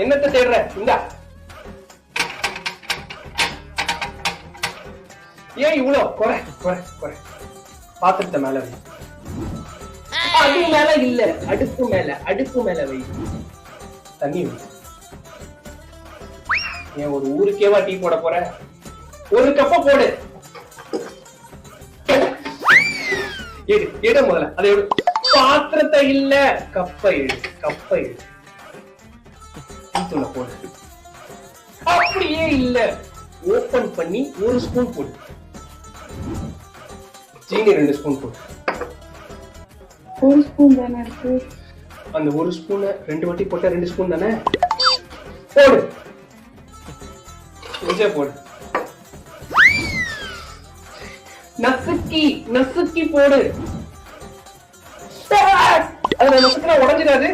என்னத்த தேடுற? இந்தா. ஏன் இவ்வளோ குறை குறை குறை? பாத்திரத்தை மேல வை. அது மேல இல்ல, அடுப்பு மேல வை. தண்ணி வை. ஏன் ஒரு ஊருக்கேவா டீ போட போற? ஒரு கப்ப போடு. எடு முதல்ல. அதை பாத்திரத்தை இல்ல, கப்பை எடு. தூளை போடு. அப்படியே இல்ல, ஓபன் பண்ணி 1 ஸ்பூன் போடு. சீனி 2 ஸ்பூன் போடு. 1 ஸ்பூன் தானே இருக்கு. அந்த 1 ஸ்பூன் 2 வாட்டி போட்டா 2 ஸ்பூன் தானே? போடு. கொஞ்சம் போடு. நசுக்கி போடு. அது நசுக்கினா உடஞ்சிடாது.